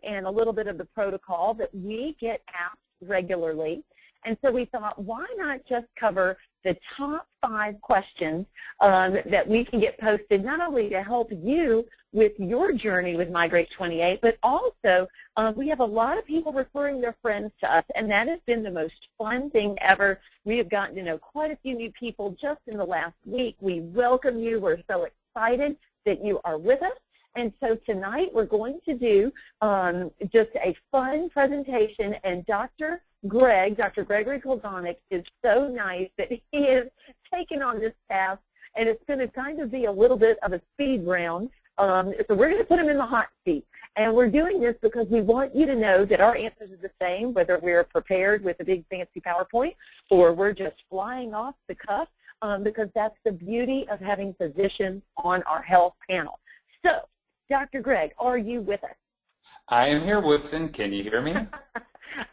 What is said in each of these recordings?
and a little bit of the protocol that we get asked regularly. And so we thought, why not just cover the top 5 questions that we can get posted, not only to help you with your journey with Migrate 28, but also we have a lot of people referring their friends to us, and that has been the most fun thing ever. We have gotten to know quite a few new people just in the last week. We welcome you. We're so excited that you are with us. And so tonight we're going to do just a fun presentation, and Dr. Gregory Koldanek is so nice that he has taken on this task, and it's going to kind of be a little bit of a speed round. So we're going to put him in the hot seat. And we're doing this because we want you to know that our answers are the same, whether we're prepared with a big fancy PowerPoint or we're just flying off the cuff, because that's the beauty of having physicians on our health panel. So, Dr. Greg, are you with us? I am here, Woodson. Can you hear me?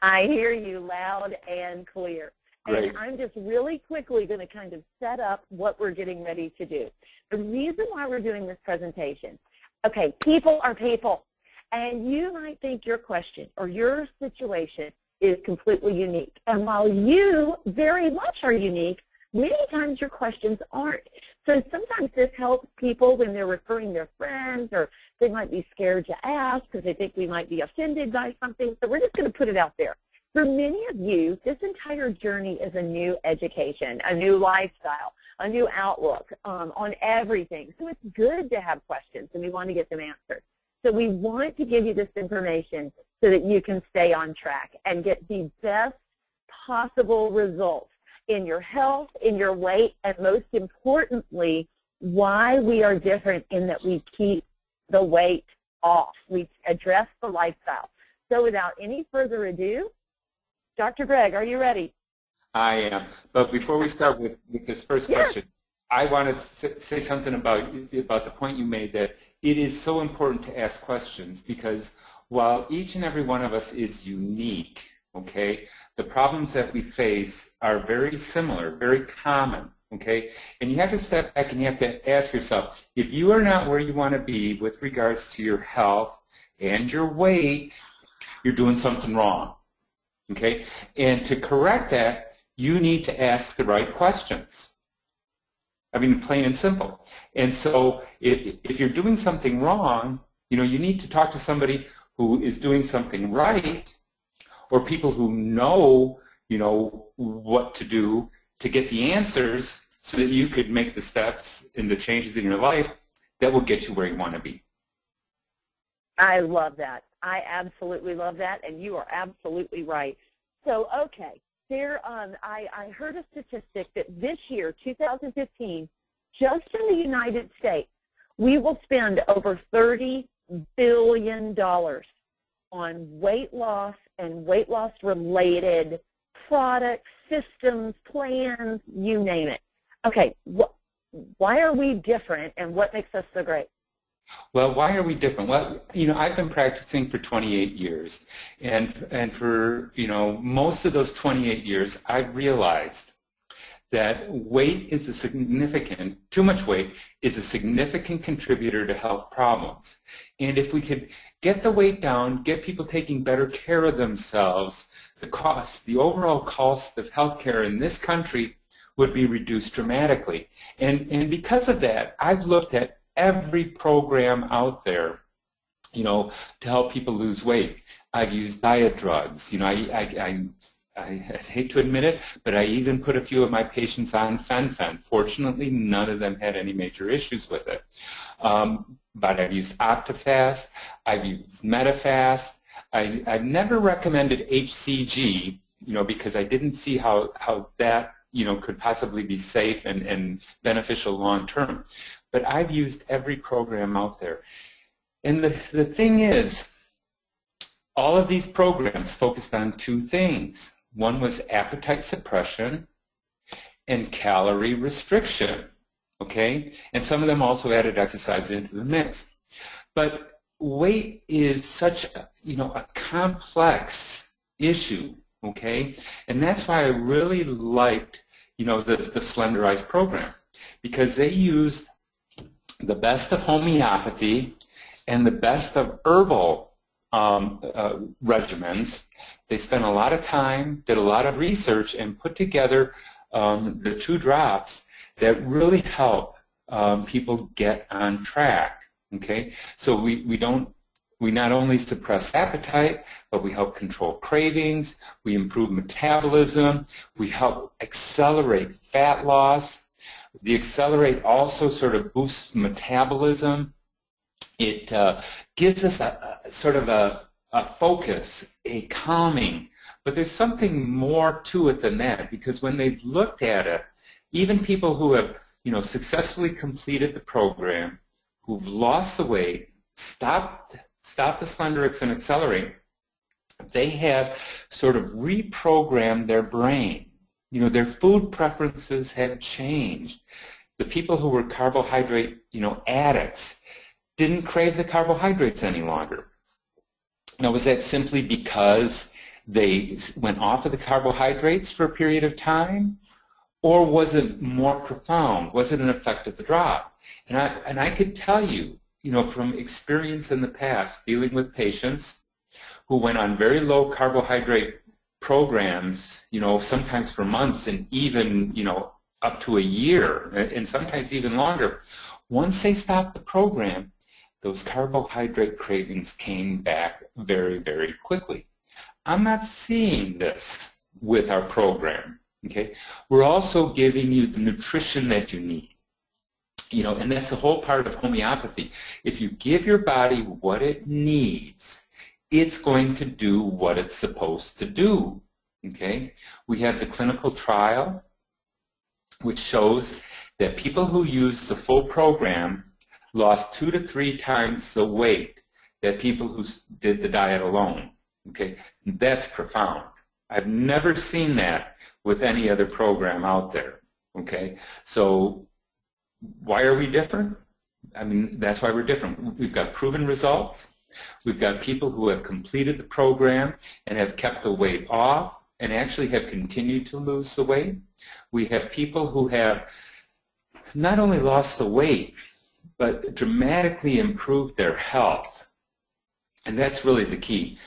I hear you loud and clear. Great. And I'm just really quickly going to kind of set up what we're getting ready to do. The reason why we're doing this presentation, okay, people are people. And you might think your question or your situation is completely unique. And while you very much are unique, many times your questions aren't. So sometimes this helps people when they're referring their friends, or they might be scared to ask because they think we might be offended by something. So we're just going to put it out there. For many of you, this entire journey is a new education, a new lifestyle, a new outlook on everything. So it's good to have questions, and we want to get them answered. So we want to give you this information so that you can stay on track and get the best possible results in your health, in your weight, and most importantly, why we are different in that we keep the weight off. We address the lifestyle. So without any further ado, Dr. Greg, are you ready? I am. But before we start with this first question, I wanted to say something about the point you made, that it is so important to ask questions, because while each and every one of us is unique, okay, the problems that we face are very similar, very common, okay? And you have to step back and you have to ask yourself, if you are not where you want to be with regards to your health and your weight, you're doing something wrong, okay? And to correct that, you need to ask the right questions. I mean, plain and simple. And so if you're doing something wrong, you know, you need to talk to somebody who is doing something right, or people who know, you know, what to do to get the answers so that you could make the steps and the changes in your life that will get you where you want to be. I love that. I absolutely love that, and you are absolutely right. So, okay. I heard a statistic that this year, 2015, just in the United States, we will spend over $30 billion on weight loss and weight loss-related products, systems, plans, you name it. Okay, why are we different, and what makes us so great? Well, why are we different? Well, you know, I've been practicing for 28 years, and for, you know, most of those 28 years, I've realized that weight is too much weight is a significant contributor to health problems. And if we could get the weight down, get people taking better care of themselves, the overall cost of health care in this country would be reduced dramatically. And because of that, I've looked at every program out there, you know, to help people lose weight. I've used diet drugs. You know, I hate to admit it, but I even put a few of my patients on fen-phen. Fortunately, none of them had any major issues with it. But I've used Optifast. I've used Medifast. I've never recommended HCG, you know, because I didn't see how that, you know, could possibly be safe and beneficial long term. But I've used every program out there. And the thing is, all of these programs focused on two things. One was appetite suppression and calorie restriction, okay? And some of them also added exercise into the mix. But weight is such a, you know, a complex issue, okay? And that's why I really liked, you know, the Slenderize program, because they used the best of homeopathy and the best of herbal regimens. They spent a lot of time, did a lot of research, and put together the 2 drops that really help people get on track. Okay, so we not only suppress appetite, but we help control cravings, we improve metabolism, we help accelerate fat loss. The Accelerate also sort of boosts metabolism. It gives us a sort of a focus, a calming, but there's something more to it than that, because when they've looked at it, even people who have successfully completed the program, who've lost the weight, stopped the Slenderx and Accelerate, they have sort of reprogrammed their brain. Their food preferences have changed. The people who were carbohydrate, addicts didn't crave the carbohydrates any longer. Now, was that simply because they went off of the carbohydrates for a period of time? Or was it more profound? Was it an effect of the drop? And I could tell you, from experience in the past dealing with patients who went on very low carbohydrate programs, sometimes for months and even, up to a year and sometimes even longer. Once they stopped the program, those carbohydrate cravings came back very, very quickly. I'm not seeing this with our program. Okay, we're also giving you the nutrition that you need. And that's the whole part of homeopathy. If you give your body what it needs, it's going to do what it's supposed to do. Okay, we have the clinical trial, which shows that people who use the full program lost 2 to 3 times the weight that people who did the diet alone. Okay, that's profound. I've never seen that with any other program out there. Okay, so why are we different? I mean, that's why we're different. We've got proven results. We've got people who have completed the program and have kept the weight off and actually have continued to lose the weight. We have people who have not only lost the weight, but dramatically improved their health. And that's really the key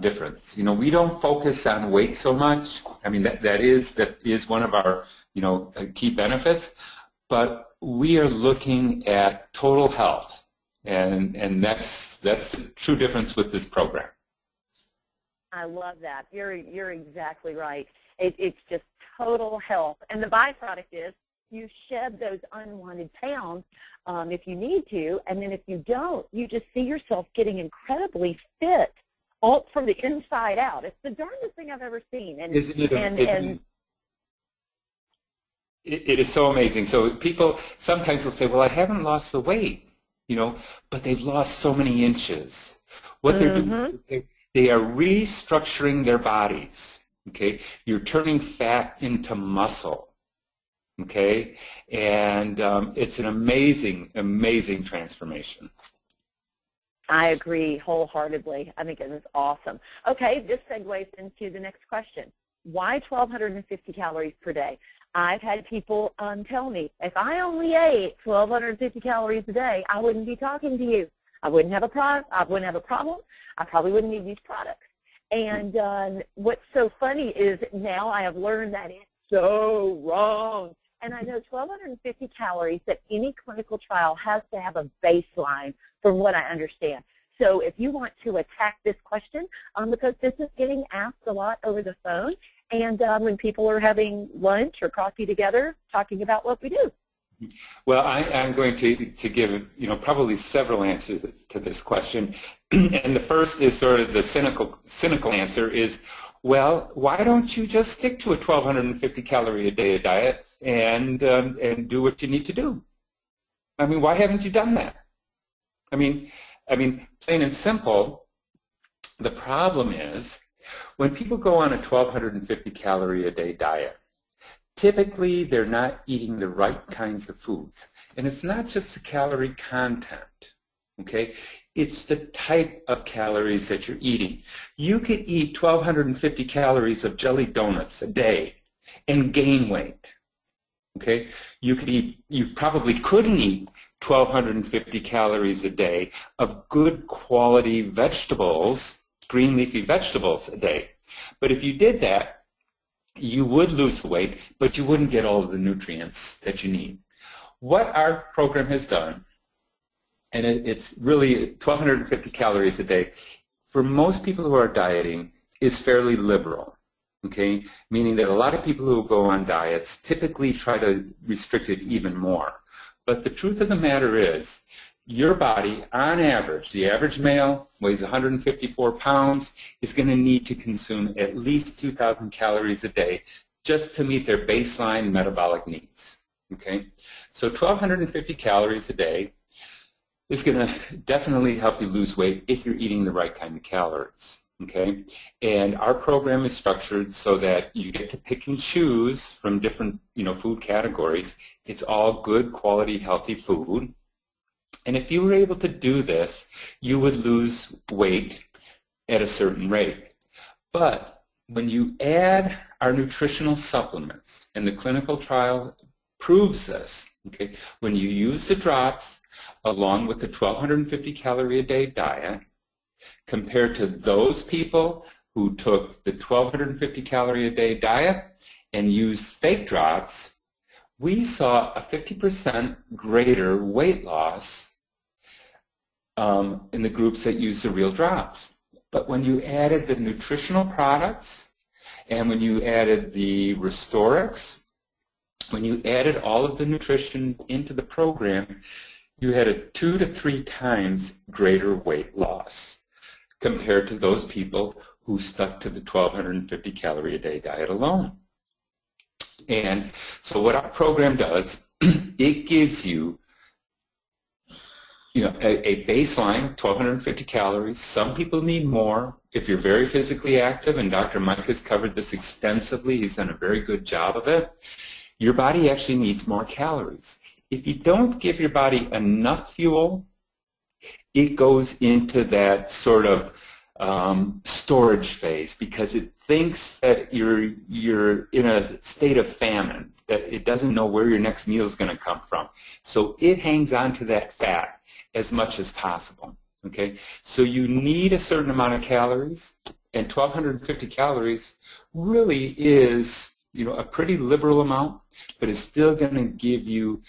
difference. We don't focus on weight so much. I mean, that is one of our key benefits, but we are looking at total health, and that's the true difference with this program. I love that. You're exactly right. It's just total health, and the byproduct is you shed those unwanted pounds if you need to, and then if you don't, you just see yourself getting incredibly fit, all from the inside out. It's the darndest thing I've ever seen. And it is so amazing. So people sometimes will say, well, I haven't lost the weight, but they've lost so many inches. What they're doing, they are restructuring their bodies. Okay, you're turning fat into muscle. Okay, and it's an amazing, amazing transformation. I agree wholeheartedly. I think it is awesome. Okay, this segues into the next question. Why 1,250 calories per day? I've had people tell me, if I only ate 1,250 calories a day, I wouldn't be talking to you. I wouldn't have a problem. I probably wouldn't need these products. And what's so funny is now I have learned that it's so wrong. And I know 1,250 calories that any clinical trial has to have a baseline from what I understand. So if you want to attack this question, because this is getting asked a lot over the phone, and when people are having lunch or coffee together, talking about what we do. Well, I'm going to give probably several answers to this question, and the first is sort of the cynical answer is, well, why don't you just stick to a 1,250 calorie a day diet and do what you need to do? I mean, why haven't you done that? I mean, plain and simple, the problem is when people go on a 1,250 calorie a day diet, typically they're not eating the right kinds of foods. And it's not just the calorie content, okay? It's the type of calories that you're eating. You could eat 1,250 calories of jelly donuts a day and gain weight, okay? You probably couldn't eat 1,250 calories a day of good quality vegetables, green leafy vegetables a day. But if you did that, you would lose weight, but you wouldn't get all of the nutrients that you need. What our program has done, and it's really 1,250 calories a day, for most people who are dieting, is fairly liberal. Okay, meaning that a lot of people who go on diets typically try to restrict it even more. But the truth of the matter is, your body, on average, the average male weighs 154 pounds, is going to need to consume at least 2,000 calories a day just to meet their baseline metabolic needs. Okay, so 1,250 calories a day is going to definitely help you lose weight if you're eating the right kind of calories. Okay, and our program is structured so that you get to pick and choose from different, food categories. It's all good quality, healthy food. And if you were able to do this, you would lose weight at a certain rate. But when you add our nutritional supplements, and the clinical trial proves this, okay, when you use the drops along with the 1,250 calorie a day diet, compared to those people who took the 1,250 calorie a day diet and used fake drops, we saw a 50% greater weight loss in the groups that used the real drops. But when you added the nutritional products and when you added the Restorix, when you added all of the nutrition into the program, you had a 2 to 3 times greater weight loss compared to those people who stuck to the 1,250 calorie a day diet alone. And so what our program does, it gives you, a baseline, 1,250 calories. Some people need more. If you're very physically active, and Dr. Mike has covered this extensively, he's done a very good job of it, your body actually needs more calories. If you don't give your body enough fuel, it goes into that sort of storage phase because it thinks that you're in a state of famine, that it doesn't know where your next meal is going to come from. So it hangs on to that fat as much as possible. Okay, so you need a certain amount of calories, and 1,250 calories really is a pretty liberal amount, but it's still going to give you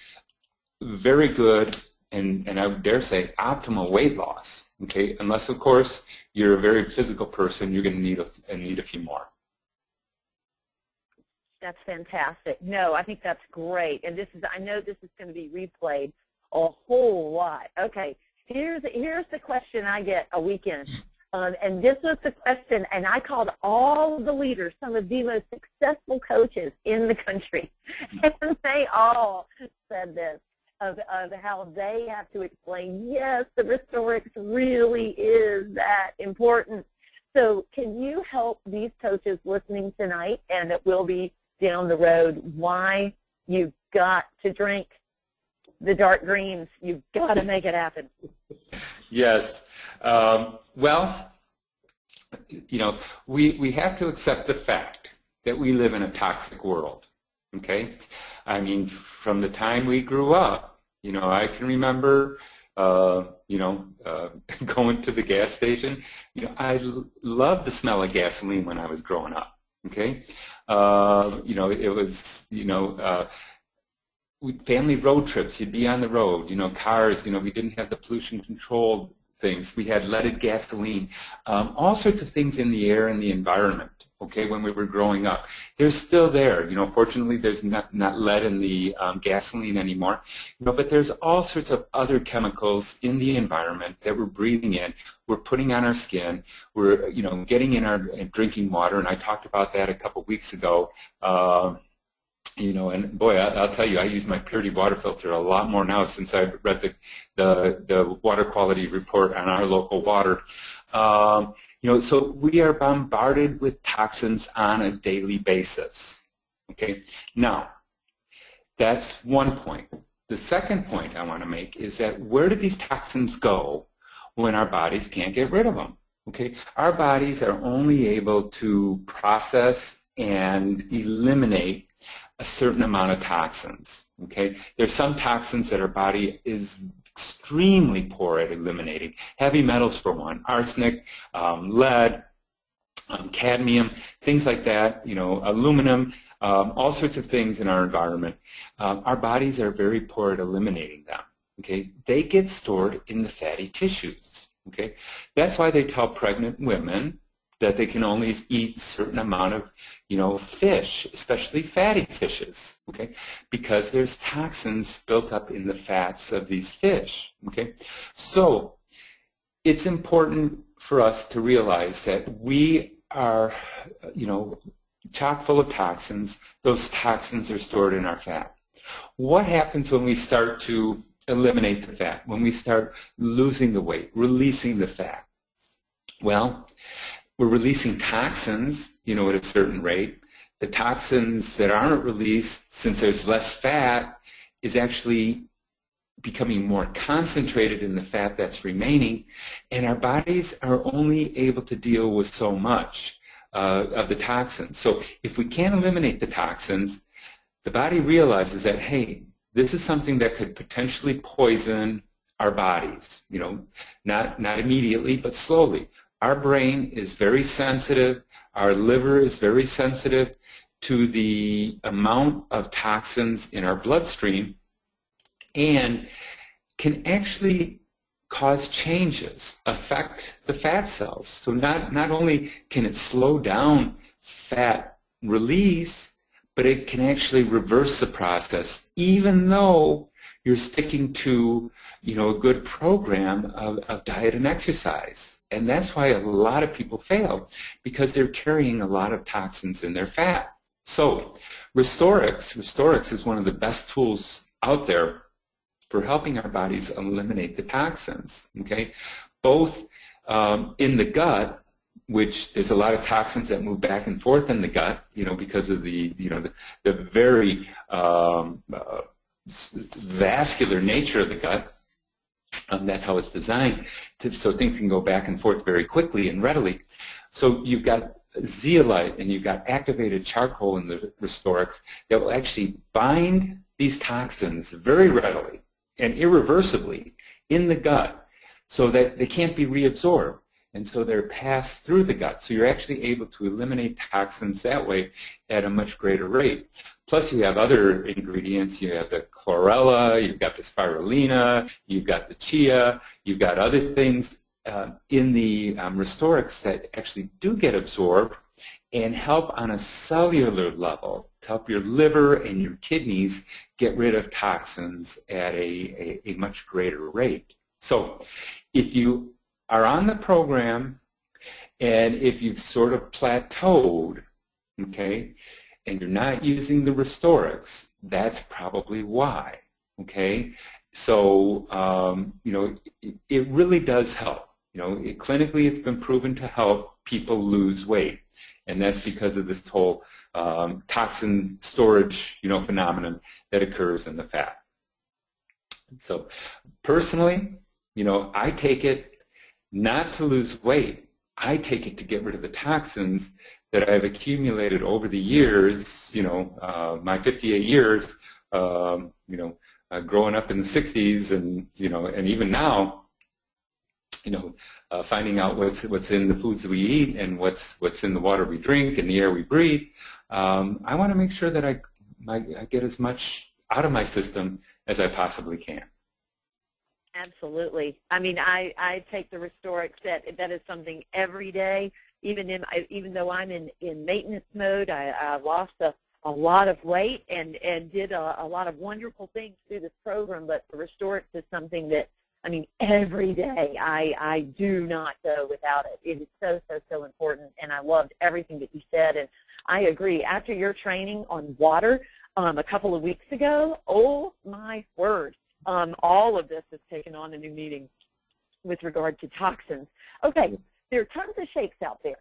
very good and I would dare say optimal weight loss, okay? Unless, of course, you're a very physical person, you're going to need a few more. That's fantastic. No, I think that's great. And I know this is going to be replayed a whole lot. Okay, here's the question I get a weekend. And this was the question, and I called all of the leaders, some of the most successful coaches in the country, and they all said this. Of how they have to explain, yes, the Restorix really is that important. So can you help these coaches listening tonight, and it will be down the road, why you've got to drink the dark greens? You've got to make it happen. Yes. Well, we have to accept the fact that we live in a toxic world. Okay? I mean, from the time we grew up, I can remember, going to the gas station. I loved the smell of gasoline when I was growing up. Okay? It was, family road trips, you'd be on the road, cars, we didn't have the pollution control things. We had leaded gasoline, all sorts of things in the air and the environment. Okay, when we were growing up, they're still there. Fortunately, there's not lead in the gasoline anymore. But there's all sorts of other chemicals in the environment that we're breathing in. We're putting on our skin. We're getting in our drinking water, and I talked about that a couple weeks ago. And boy, I'll tell you, I use my Purity water filter a lot more now since I read the water quality report on our local water. So we are bombarded with toxins on a daily basis. Okay, now that's one point. The second point I want to make is that where do these toxins go when our bodies can't get rid of them? Okay, our bodies are only able to process and eliminate a certain amount of toxins. Okay, there's some toxins that our body is extremely poor at eliminating. Heavy metals for one, arsenic, lead, cadmium, things like that, aluminum, all sorts of things in our environment. Our bodies are very poor at eliminating them. Okay, they get stored in the fatty tissues. Okay, that's why they tell pregnant women that they can only eat a certain amount of, fish, especially fatty fishes. Okay, because there's toxins built up in the fats of these fish. Okay, so it's important for us to realize that we are, chock full of toxins. Those toxins are stored in our fat. What happens when we start to eliminate the fat, when we start losing the weight, releasing the fat? Well, we're releasing toxins, at a certain rate. The toxins that aren't released, since there's less fat, is actually becoming more concentrated in the fat that's remaining, and our bodies are only able to deal with so much of the toxins. So if we can't eliminate the toxins, the body realizes that, hey, this is something that could potentially poison our bodies, not immediately, but slowly. Our brain is very sensitive. Our liver is very sensitive to the amount of toxins in our bloodstream and can actually cause changes, affect the fat cells. So not only can it slow down fat release, but it can actually reverse the process, even though you're sticking to, a good program of diet and exercise. And that's why a lot of people fail, because they're carrying a lot of toxins in their fat. So Restorix is one of the best tools out there for helping our bodies eliminate the toxins. Okay, both in the gut, which there's a lot of toxins that move back and forth in the gut, because of the very vascular nature of the gut. That's how it's designed, so things can go back and forth very quickly and readily. So you've got zeolite and you've got activated charcoal in the Restorix that will actually bind these toxins very readily and irreversibly in the gut so that they can't be reabsorbed. And so they're passed through the gut. So you're actually able to eliminate toxins that way at a much greater rate. Plus you have other ingredients. You have the chlorella, you've got the spirulina, you've got the chia, you've got other things in the Restorix that actually do get absorbed and help on a cellular level to help your liver and your kidneys get rid of toxins at a much greater rate. So if you are on the program and if you've sort of plateaued, okay, and you're not using the Restorix, that's probably why, okay? So, it really does help. Clinically it's been proven to help people lose weight, and that's because of this whole toxin storage, phenomenon that occurs in the fat. So, personally, I take it not to lose weight. I take it to get rid of the toxins that I've accumulated over the years, my 58 years, growing up in the 60s and, and even now, finding out what's in the foods that we eat and what's in the water we drink and the air we breathe. I want to make sure that I get as much out of my system as I possibly can. Absolutely. I mean, I take the Restorix. That is something every day. Even though I'm in maintenance mode, I lost a lot of weight and did a lot of wonderful things through this program. But the Restorix is something that, I mean, every day I do not go without it. It is so important. And I loved everything that you said. And I agree. After your training on water a couple of weeks ago, oh my word. All of this has taken on a new meaning with regard to toxins. Okay, there are tons of shakes out there.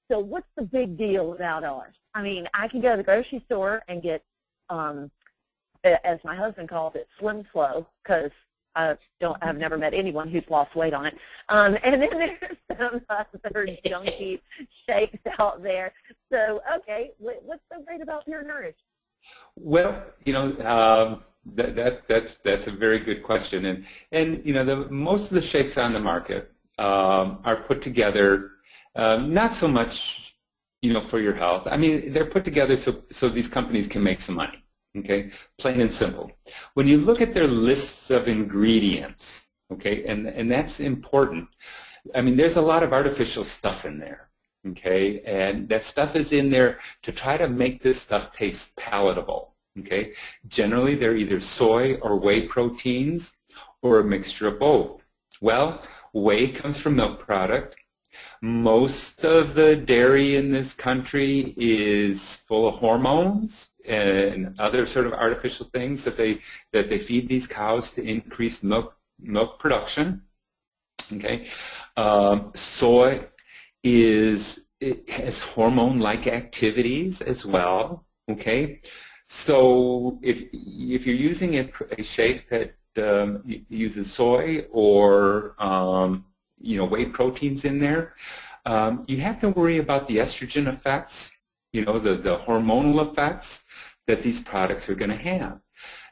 So what's the big deal about ours? I mean, I can go to the grocery store and get, as my husband calls it, Slim Slow, because I've never met anyone who's lost weight on it. And then there's some other junky shakes out there. So, okay, what's so great about Pure Nourish? Well, That's a very good question, and you know, most of the shakes on the market are put together not so much, you know, for your health. I mean, they're put together so these companies can make some money. Okay, plain and simple. When you look at their lists of ingredients, okay, and that's important. I mean, there's a lot of artificial stuff in there. Okay, and that stuff is in there to try to make this stuff taste palatable. Okay, generally they're either soy or whey proteins or a mixture of both. Well, whey comes from milk product. Most of the dairy in this country is full of hormones and other sort of artificial things that they feed these cows to increase milk production. Okay, soy it has hormone-like activities as well. Okay, so if you're using a shake that uses soy or you know, whey proteins in there, you have to worry about the estrogen effects, you know, the hormonal effects that these products are going to have.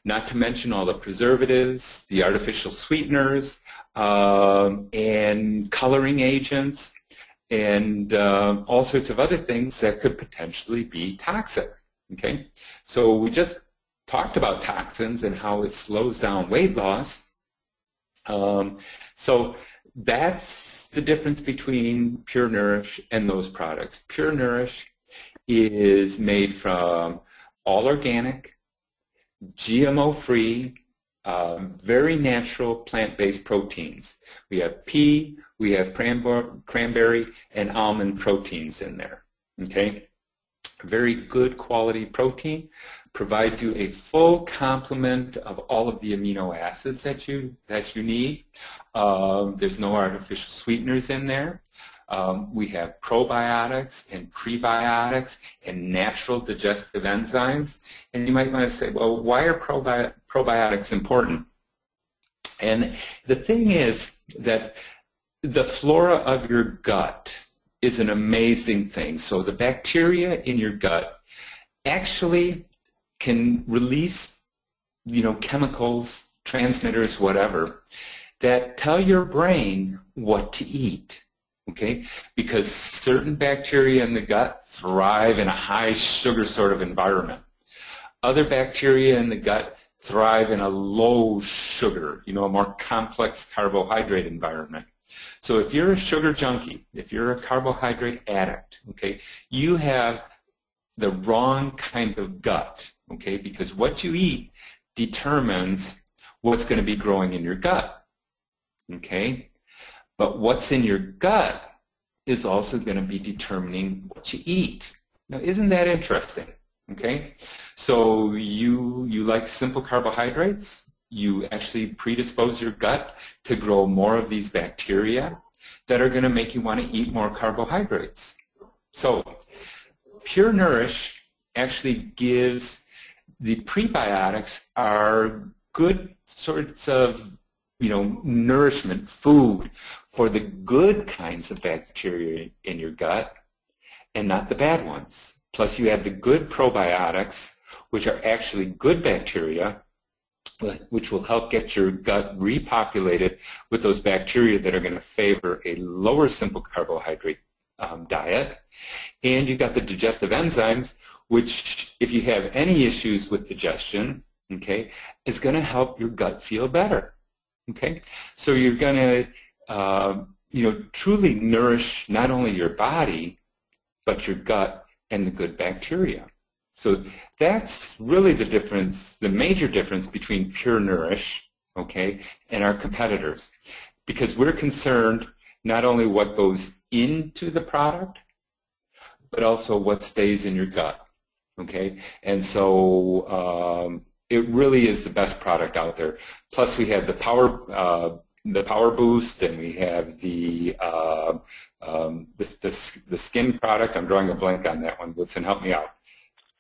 Not to mention all the preservatives, the artificial sweeteners, and coloring agents, and all sorts of other things that could potentially be toxic. Okay, so we just talked about toxins and how it slows down weight loss. So that's the difference between Pure Nourish and those products. Pure Nourish is made from all organic, GMO-free, very natural plant-based proteins. We have pea, we have cranberry, and almond proteins in there. Okay, very good quality protein, provides you a full complement of all of the amino acids that you need. There's no artificial sweeteners in there. We have probiotics and prebiotics and natural digestive enzymes. And you might want to say, well, why are probiotics important? And the thing is that the flora of your gut is an amazing thing. So the bacteria in your gut actually can release, you know, chemicals, transmitters, whatever, that tell your brain what to eat. Okay, because certain bacteria in the gut thrive in a high sugar sort of environment. Other bacteria in the gut thrive in a low sugar, you know, a more complex carbohydrate environment. So if you're a sugar junkie, if you're a carbohydrate addict, okay, you have the wrong kind of gut, okay, because what you eat determines what's going to be growing in your gut, okay? But what's in your gut is also going to be determining what you eat. Now, isn't that interesting? Okay, so you like simple carbohydrates. You actually predispose your gut to grow more of these bacteria that are going to make you want to eat more carbohydrates. So Pure Nourish actually gives the prebiotics are good sorts of, you know, nourishment, food for the good kinds of bacteria in your gut and not the bad ones. Plus you have the good probiotics, which are actually good bacteria, which will help get your gut repopulated with those bacteria that are going to favor a lower simple carbohydrate diet. And you've got the digestive enzymes, which if you have any issues with digestion, okay, is going to help your gut feel better. Okay, so you're going to, you know, truly nourish not only your body, but your gut and the good bacteria. So that's really the difference, the major difference between Pure Nourish, okay, and our competitors, because we're concerned not only what goes into the product, but also what stays in your gut, okay, and so it really is the best product out there. Plus, we have the Power Boost, and we have the skin product. I'm drawing a blank on that one. Woodson, help me out.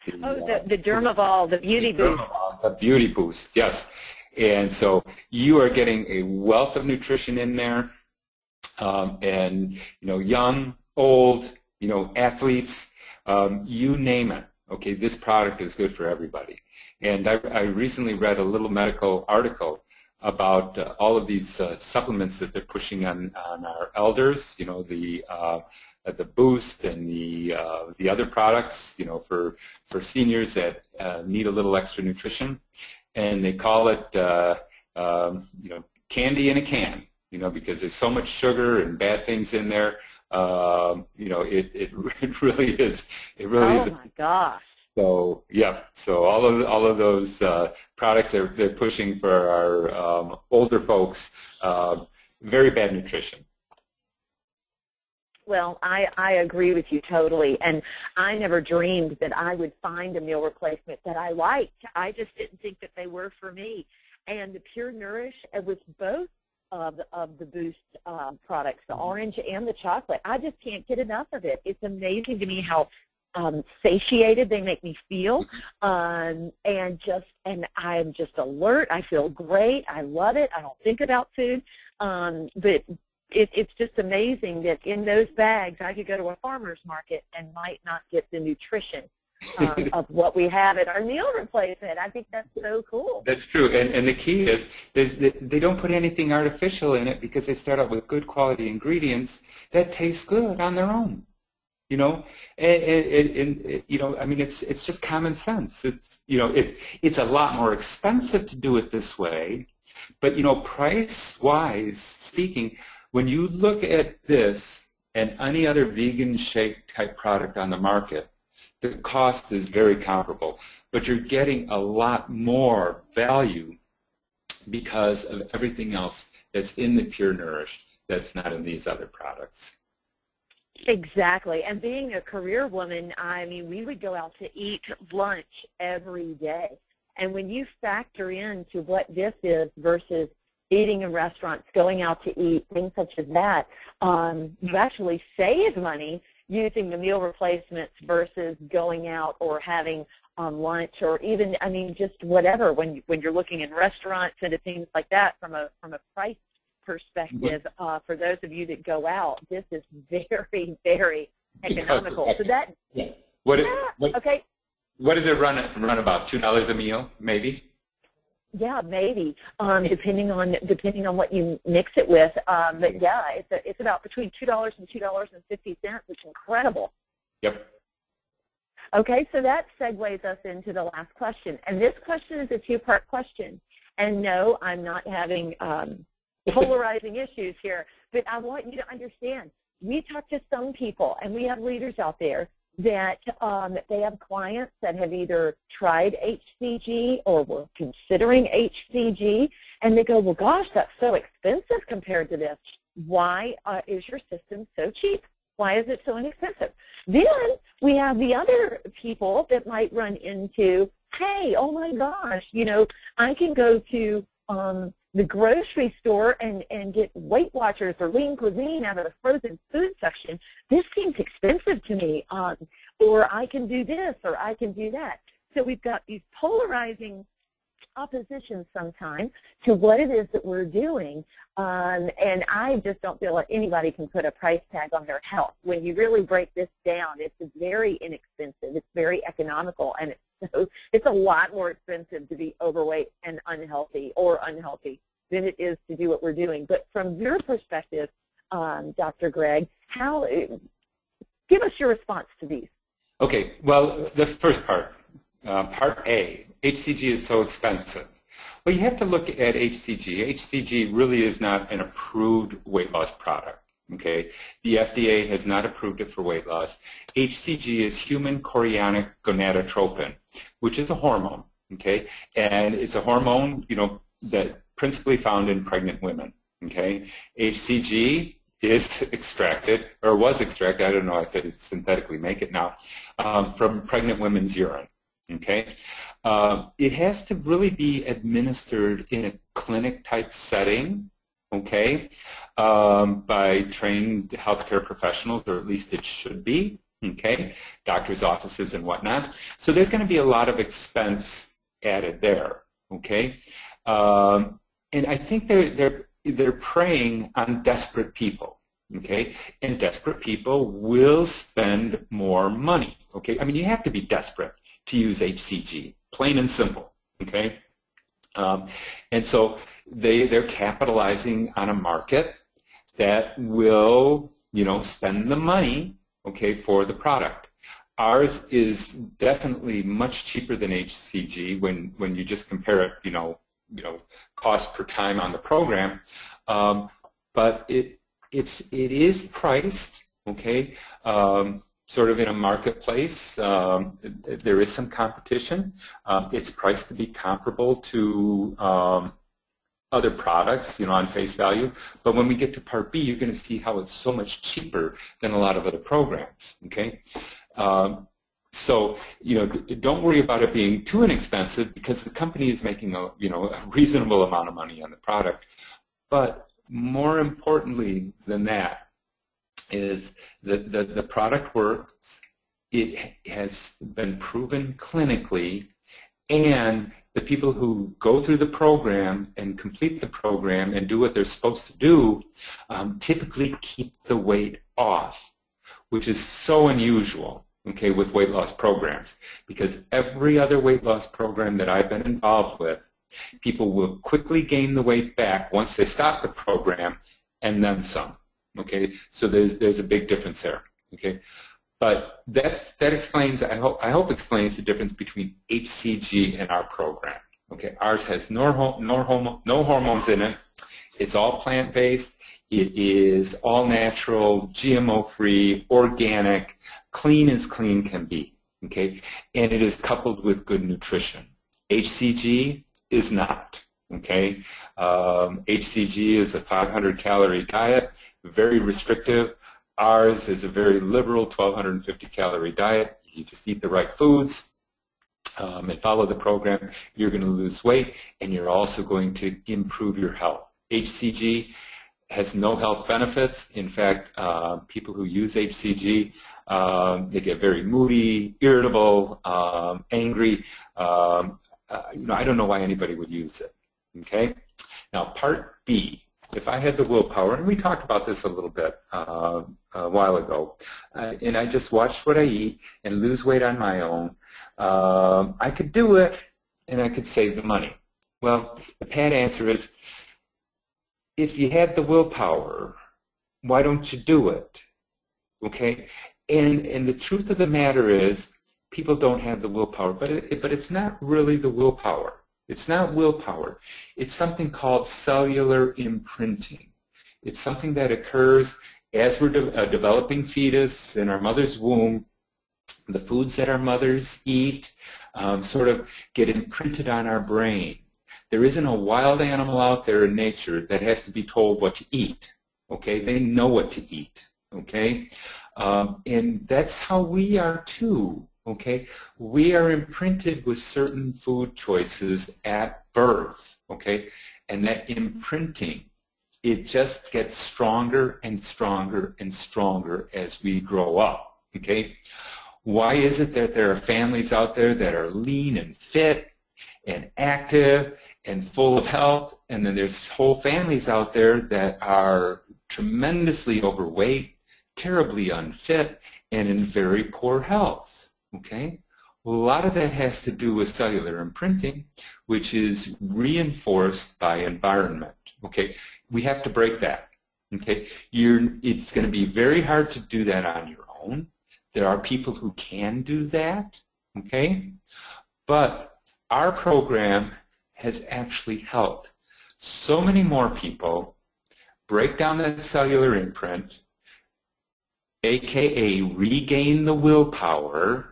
The Dermavol, the Beauty Boost. The Beauty Boost, yes. And so you are getting a wealth of nutrition in there, and you know, young, old, you know, athletes, you name it. okay, this product is good for everybody. And I recently read a little medical article about all of these supplements that they're pushing on our elders, you know, the Boost and the other products, you know, for seniors that need a little extra nutrition, and they call it you know, candy in a can, you know, because there's so much sugar and bad things in there. You know, it really is. It really is. Oh my gosh. So yeah, so all of those products they're pushing for our older folks, very bad nutrition. Well, I agree with you totally, and I never dreamed that I would find a meal replacement that I liked. I just didn't think that they were for me. And the Pure Nourish, it was both of the Boost products, the orange and the chocolate. I just can't get enough of it. It's amazing to me how satiated they make me feel, and I'm just alert. I feel great. I love it. I don't think about food, but it's just amazing that in those bags I could go to a farmer's market and might not get the nutrition of what we have at our meal replacement. I think that's so cool. That's true, and the key is they don't put anything artificial in it because they start out with good quality ingredients that taste good on their own. You know, and you know, I mean, it's just common sense. It's, you know, it's a lot more expensive to do it this way, but you know, price-wise speaking, when you look at this and any other vegan shake type product on the market, the cost is very comparable, but you're getting a lot more value because of everything else that's in the Pure Nourish that's not in these other products. Exactly. And being a career woman, I mean, we would go out to eat lunch every day. And when you factor into what this is versus eating in restaurants, going out to eat, things such as that, you actually save money using the meal replacements versus going out or having lunch, or even, I mean, just whatever, when you're looking in restaurants and things like that from a price perspective. For those of you that go out, this is very, very economical. So that, yeah. Okay. What does it run about? $2 a meal, maybe? Yeah, maybe, depending on what you mix it with. But yeah, it's about between $2 and $2.50, which is incredible. Yep. Okay, so that segues us into the last question, and this question is a two-part question. And no, I'm not having polarizing issues here, but I want you to understand. We talk to some people, and we have leaders out there that they have clients that have either tried HCG or were considering HCG, and they go, well, gosh, that's so expensive compared to this. Why is your system so cheap? Why is it so inexpensive? Then we have the other people that might run into, hey, oh my gosh, you know, I can go to the grocery store and get Weight Watchers or Lean Cuisine out of the frozen food section. This seems expensive to me, or I can do this, or I can do that. So we've got these polarizing oppositions sometimes to what it is that we're doing, and I just don't feel like anybody can put a price tag on their health. When you really break this down, it's very inexpensive, it's very economical, and it's a lot more expensive to be overweight and unhealthy than it is to do what we're doing. But from your perspective, Dr. Greg, give us your response to these. Okay, well, the first part, part A, HCG is so expensive. Well, you have to look at HCG. HCG really is not an approved weight loss product. Okay, the FDA has not approved it for weight loss. HCG is human chorionic gonadotropin, which is a hormone. Okay, and it's a hormone, you know, that principally found in pregnant women. Okay, HCG is extracted, or was extracted, I don't know if they synthetically make it now, from pregnant women's urine. Okay, it has to really be administered in a clinic-type setting, okay, by trained healthcare professionals, or at least it should be, okay, doctors' offices and whatnot. So there's going to be a lot of expense added there, okay, and I think they're preying on desperate people. okay? And desperate people will spend more money, okay? I mean, you have to be desperate to use HCG, plain and simple, okay? And so they're capitalizing on a market that will, spend the money, okay, for the product. Ours is definitely much cheaper than HCG when you just compare it, cost per time on the program. But it is priced, okay, sort of in a marketplace. There is some competition. It's priced to be comparable to other products, on face value. But when we get to Part B, you're going to see how it's so much cheaper than a lot of other programs, okay? So, don't worry about it being too inexpensive because the company is making a reasonable amount of money on the product. But more importantly than that is that the product works. It has been proven clinically, and the people who go through the program and complete the program and do what they're supposed to do typically keep the weight off, which is so unusual, okay, with weight loss programs, because every other weight loss program that I've been involved with, people will quickly gain the weight back once they stop the program and then some, okay? So there's a big difference there, okay? But that explains, I hope explains the difference between HCG and our program, okay? Ours has no hormones in it. It's all plant-based. It is all natural, GMO-free, organic, clean as clean can be, okay? And it is coupled with good nutrition. HCG is not, okay? HCG is a 500-calorie diet, very restrictive. Ours is a very liberal 1,250-calorie diet. You just eat the right foods and follow the program. You're going to lose weight, and you're also going to improve your health. HCG has no health benefits. In fact, people who use HCG, they get very moody, irritable, angry. I don't know why anybody would use it, okay? Now, Part B, if I had the willpower, and we talked about this a little bit a while ago, and I just watched what I eat and lose weight on my own, I could do it, and I could save the money. Well, the pat answer is, if you had the willpower, why don't you do it, okay? And the truth of the matter is, people don't have the willpower, but it's not really the willpower. It's not willpower. It's something called cellular imprinting. It's something that occurs as we're a developing fetus in our mother's womb. The foods that our mothers eat sort of get imprinted on our brain. There isn't a wild animal out there in nature that has to be told what to eat, okay? They know what to eat, okay? And that's how we are too. Okay, we are imprinted with certain food choices at birth, okay, and that imprinting, it just gets stronger and stronger and stronger as we grow up, okay? Why is it that there are families out there that are lean and fit and active and full of health, and then there's whole families out there that are tremendously overweight, terribly unfit, and in very poor health? Okay, well, a lot of that has to do with cellular imprinting, which is reinforced by environment. Okay, we have to break that. Okay, it's going to be very hard to do that on your own. There are people who can do that. Okay, but our program has actually helped so many more people break down that cellular imprint, aka regain the willpower,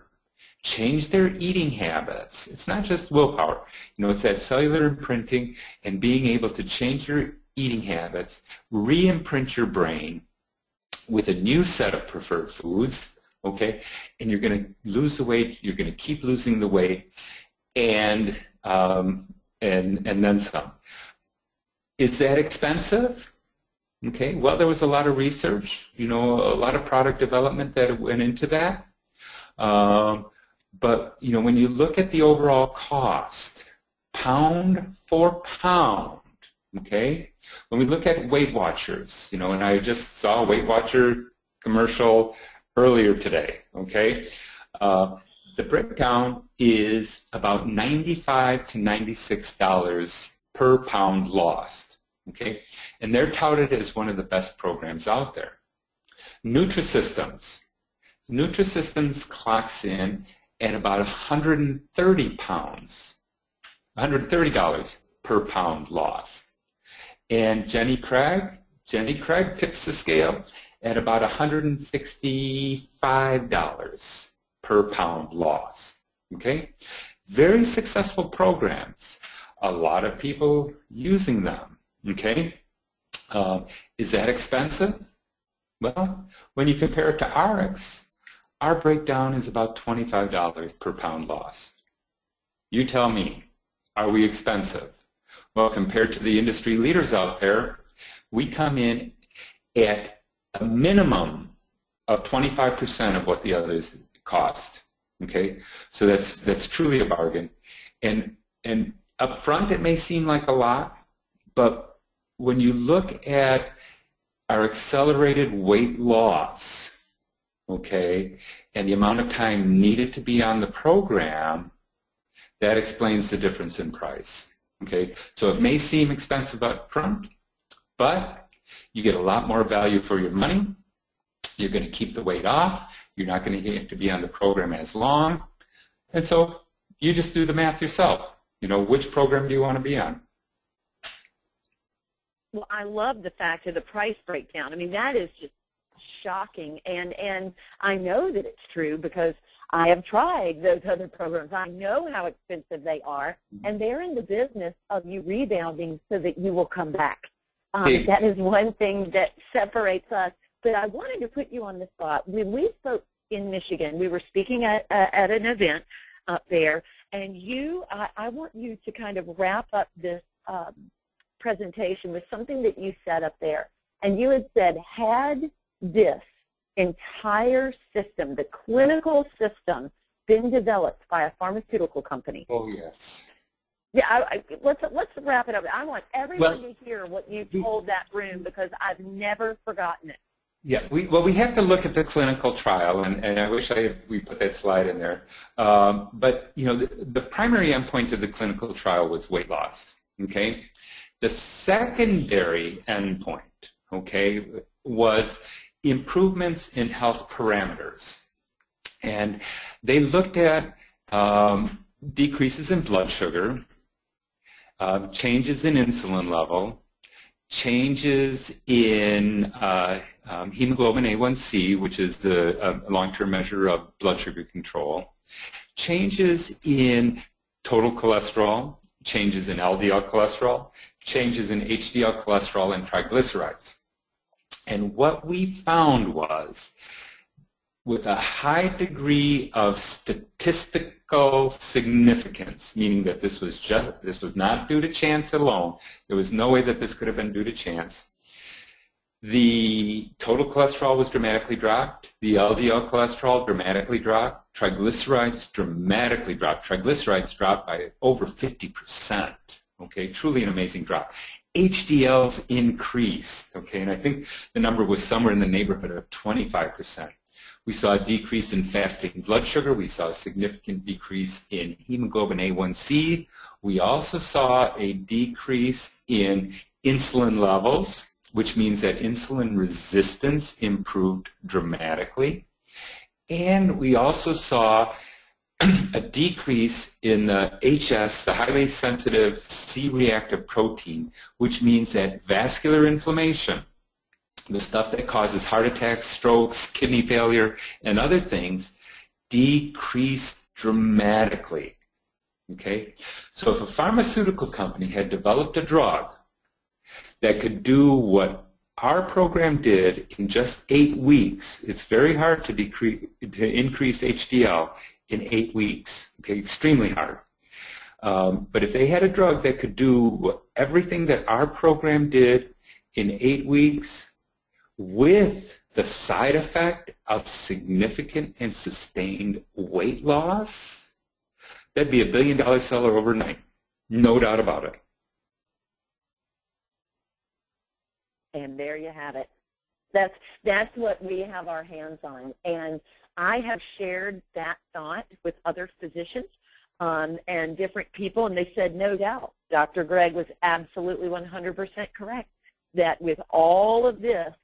change their eating habits. It's not just willpower. It's that cellular imprinting and being able to change your eating habits, re-imprint your brain with a new set of preferred foods, okay? And you're going to lose the weight. You're going to keep losing the weight, and then some. Is that expensive? Okay, well, there was a lot of research, a lot of product development that went into that. But, when you look at the overall cost, pound for pound, okay, When we look at Weight Watchers, you know, and I just saw a Weight Watcher commercial earlier today, okay? The breakdown is about $95 to $96 per pound lost, okay? And they're touted as one of the best programs out there. Nutrisystems clocks in at about 130 pounds, $130 per pound lost. And Jenny Craig tips the scale at about $165 per pound lost. Okay? Very successful programs. A lot of people using them. Okay? Is that expensive? Well, when you compare it to RX, our breakdown is about $25 per pound lost. You tell me, are we expensive? Well, compared to the industry leaders out there, we come in at a minimum of 25% of what the others cost. Okay, so that's truly a bargain. And up front, it may seem like a lot, but when you look at our accelerated weight loss, okay, and the amount of time needed to be on the program, that explains the difference in price. Okay, so it may seem expensive up front, but you get a lot more value for your money. You're going to keep the weight off. You're not going to have to be on the program as long. And so you just do the math yourself. You know, which program do you want to be on? Well, I love the fact of the price breakdown. I mean, that is just shocking. And I know that it's true because I have tried those other programs. I know how expensive they are, and they're in the business of you rebounding so that you will come back. That is one thing that separates us. But I wanted to put you on the spot. When we spoke in Michigan, we were speaking at an event up there, and I want you to kind of wrap up this presentation with something that you said up there. And you had said, had this entire system, the clinical system, been developed by a pharmaceutical company? Oh, yes. Yeah, let's wrap it up. I want everyone to hear what you told that room because I've never forgotten it. Yeah, we have to look at the clinical trial, and I wish we put that slide in there. But, you know, the primary endpoint of the clinical trial was weight loss, okay? The secondary endpoint, okay, was improvements in health parameters. And they looked at decreases in blood sugar, changes in insulin level, changes in hemoglobin A1C, which is the long-term measure of blood sugar control, changes in total cholesterol, changes in LDL cholesterol, changes in HDL cholesterol and triglycerides. And what we found was, with a high degree of statistical significance, meaning that this was not due to chance alone. There was no way that this could have been due to chance. The total cholesterol was dramatically dropped. The LDL cholesterol dramatically dropped. Triglycerides dramatically dropped. Triglycerides dropped by over 50%. Okay, truly an amazing drop. HDLs increased. Okay, and I think the number was somewhere in the neighborhood of 25%. We saw a decrease in fasting blood sugar. We saw a significant decrease in hemoglobin A1C. We also saw a decrease in insulin levels, which means that insulin resistance improved dramatically. And we also saw a decrease in the HS, the highly sensitive C-reactive protein, which means that vascular inflammation, the stuff that causes heart attacks, strokes, kidney failure, and other things, decreased dramatically. Okay? So if a pharmaceutical company had developed a drug that could do what our program did in just 8 weeks, it's very hard to increase HDL in 8 weeks. Okay? Extremely hard. But if they had a drug that could do everything that our program did in 8 weeks, with the side effect of significant and sustained weight loss, that'd be $1 billion seller overnight. No doubt about it. And there you have it. That's what we have our hands on. And I have shared that thought with other physicians and different people, and they said, no doubt, Dr. Gregg was absolutely 100% correct, that with all of this,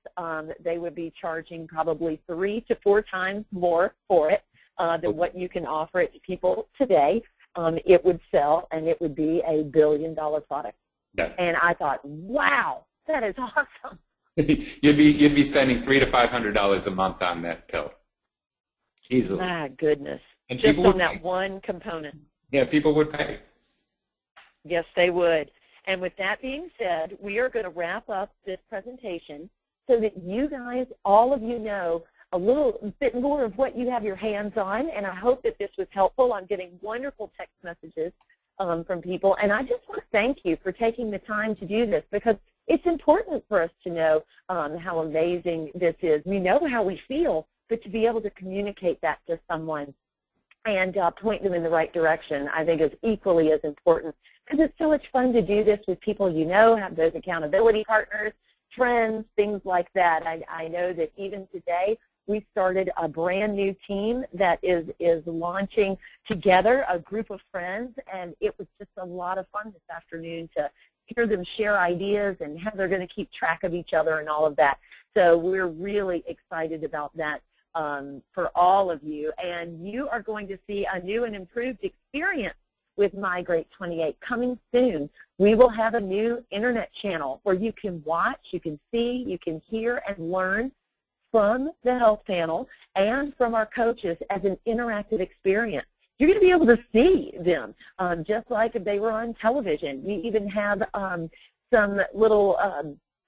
they would be charging probably 3 to 4 times more for it than what you can offer it to people today. It would sell, and it would be a billion-dollar product. Yeah. And I thought, wow, that is awesome. You'd be spending $300 to $500 a month on that pill, easily. My goodness, and just on that one component. Yeah, people would pay. Yes, they would. And with that being said, we are going to wrap up this presentation so that you guys, all of you, know a little bit more of what you have your hands on, and I hope that this was helpful. I'm getting wonderful text messages from people, and I just want to thank you for taking the time to do this, because it's important for us to know how amazing this is. We know how we feel, but to be able to communicate that to someone and point them in the right direction, I think is equally as important, because it's so much fun to do this with people you know, have those accountability partners, friends, things like that. I know that even today we started a brand new team that is launching together, a group of friends, and it was just a lot of fun this afternoon to hear them share ideas and how they're going to keep track of each other and all of that. So we're really excited about that for all of you. And you are going to see a new and improved experience with Migrate 28 coming soon. We will have a new internet channel where you can watch, you can see, you can hear and learn from the health panel and from our coaches as an interactive experience. You're going to be able to see them just like if they were on television. We even have some little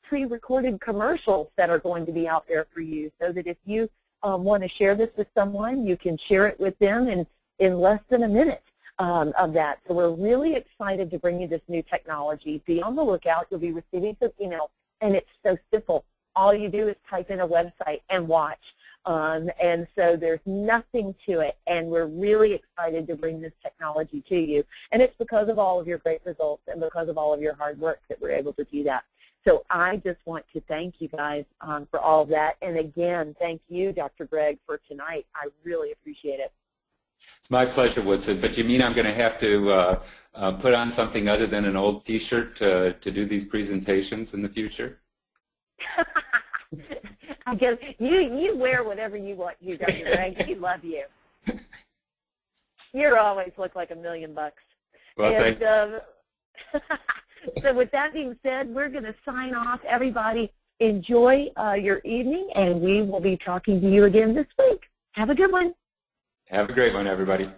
pre-recorded commercials that are going to be out there for you, so that if you want to share this with someone, you can share it with them in less than a minute of that. So we're really excited to bring you this new technology. Be on the lookout. You'll be receiving some emails, and it's so simple. All you do is type in a website and watch. And so there's nothing to it, and we're really excited to bring this technology to you. And it's because of all of your great results and because of all of your hard work that we're able to do that. So I just want to thank you guys for all of that. And again, thank you, Dr. Gregg, for tonight. I really appreciate it. It's my pleasure, Woodson. But you mean I'm going to have to put on something other than an old T-shirt to do these presentations in the future? I guess you wear whatever you want to, Dr. Gregg. We love you. You always look like $1 million. Well, and, so with that being said, we're going to sign off. Everybody, enjoy your evening, and we will be talking to you again this week. Have a good one. Have a great one, everybody.